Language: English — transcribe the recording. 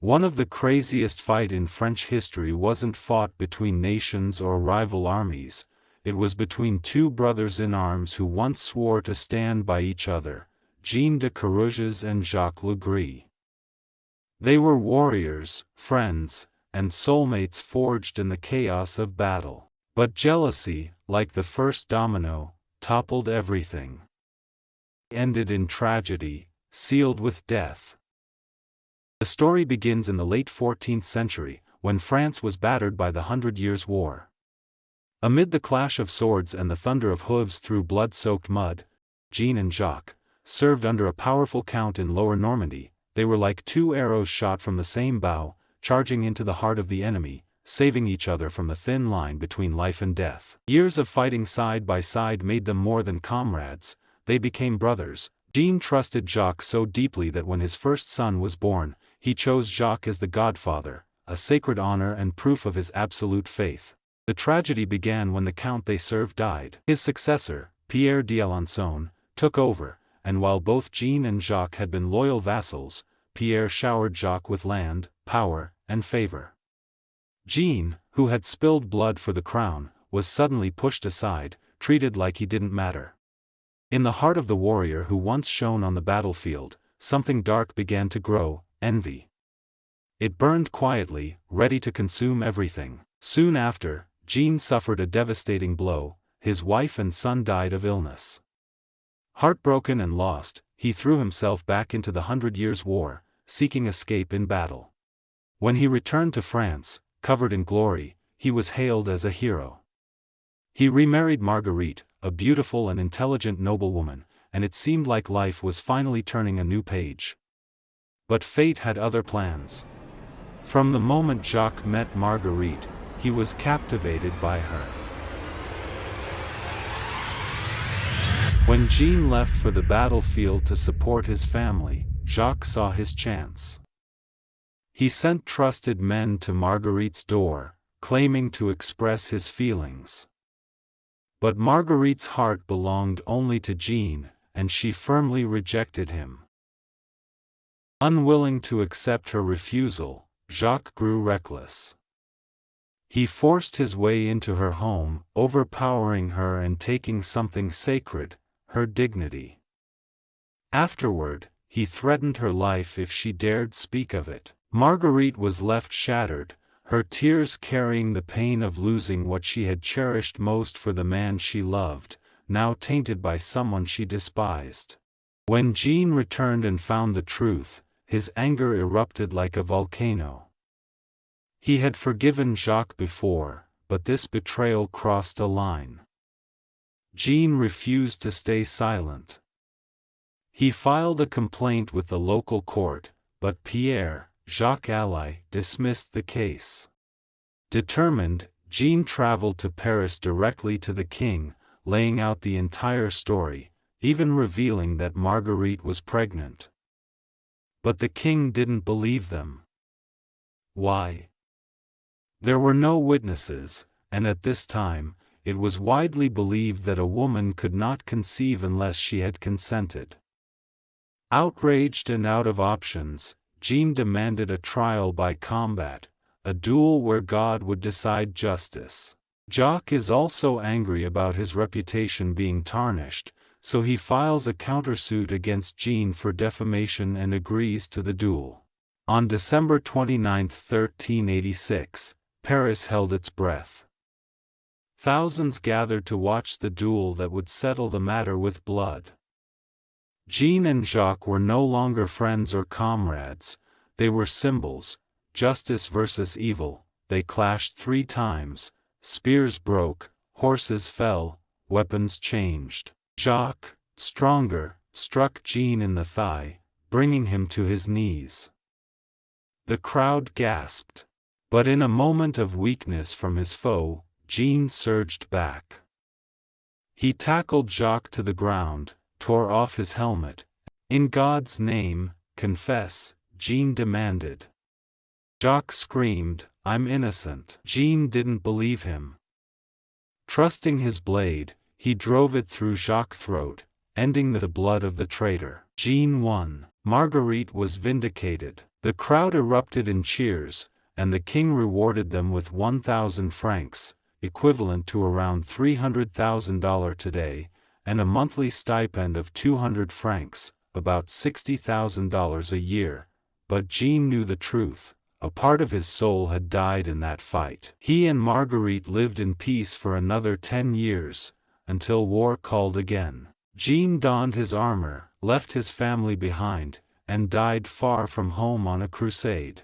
One of the craziest fights in French history wasn't fought between nations or rival armies, it was between two brothers in arms who once swore to stand by each other, Jean de Carrouges and Jacques le Gris. They were warriors, friends, and soulmates forged in the chaos of battle. But jealousy, like the first domino, toppled everything. It ended in tragedy, sealed with death. The story begins in the late 14th century, when France was battered by the 100 Years' War. Amid the clash of swords and the thunder of hooves through blood-soaked mud, Jean and Jacques, served under a powerful count in Lower Normandy. They were like two arrows shot from the same bow, charging into the heart of the enemy, saving each other from the thin line between life and death. Years of fighting side by side made them more than comrades, they became brothers. Jean trusted Jacques so deeply that when his first son was born, he chose Jacques as the godfather, a sacred honor and proof of his absolute faith. The tragedy began when the count they served died. His successor, Pierre d'Alençon, took over, and while both Jean and Jacques had been loyal vassals, Pierre showered Jacques with land, power, and favor. Jean, who had spilled blood for the crown, was suddenly pushed aside, treated like he didn't matter. In the heart of the warrior who once shone on the battlefield, something dark began to grow: envy. It burned quietly, ready to consume everything. Soon after, Jean suffered a devastating blow. His wife and son died of illness. Heartbroken and lost, he threw himself back into the 100 Years' War, seeking escape in battle. When he returned to France, covered in glory, he was hailed as a hero. He remarried Marguerite, a beautiful and intelligent noblewoman, and it seemed like life was finally turning a new page. But fate had other plans. From the moment Jacques met Marguerite, he was captivated by her. When Jean left for the battlefield to support his family, Jacques saw his chance. He sent trusted men to Marguerite's door, claiming to express his feelings. But Marguerite's heart belonged only to Jean, and she firmly rejected him. Unwilling to accept her refusal, Jacques grew reckless. He forced his way into her home, overpowering her and taking something sacred, her dignity. Afterward, he threatened her life if she dared speak of it. Marguerite was left shattered, her tears carrying the pain of losing what she had cherished most for the man she loved, now tainted by someone she despised. When Jean returned and found the truth, his anger erupted like a volcano. He had forgiven Jacques before, but this betrayal crossed a line. Jean refused to stay silent. He filed a complaint with the local court, but Pierre, Jacques' ally, dismissed the case. Determined, Jean traveled to Paris directly to the king, laying out the entire story, even revealing that Marguerite was pregnant. But the king didn't believe them. Why? There were no witnesses, and at this time, it was widely believed that a woman could not conceive unless she had consented. Outraged and out of options, Jean demanded a trial by combat, a duel where God would decide justice. Jacques is also angry about his reputation being tarnished, so he files a countersuit against Jean for defamation and agrees to the duel. On December 29, 1386, Paris held its breath. Thousands gathered to watch the duel that would settle the matter with blood. Jean and Jacques were no longer friends or comrades, they were symbols: justice versus evil. They clashed 3 times, spears broke, horses fell, weapons changed. Jacques, stronger, struck Jean in the thigh, bringing him to his knees. The crowd gasped. But in a moment of weakness from his foe, Jean surged back. He tackled Jacques to the ground, tore off his helmet. "In God's name, confess," Jean demanded. Jacques screamed, "I'm innocent." Jean didn't believe him. Trusting his blade, he drove it through Jacques' throat, ending the blood of the traitor. Jean won. Marguerite was vindicated. The crowd erupted in cheers, and the king rewarded them with 1,000 francs, equivalent to around $300,000 today, and a monthly stipend of 200 francs, about $60,000 a year. But Jean knew the truth. A part of his soul had died in that fight. He and Marguerite lived in peace for another 10 years, until war called again. Jean donned his armor, left his family behind, and died far from home on a crusade.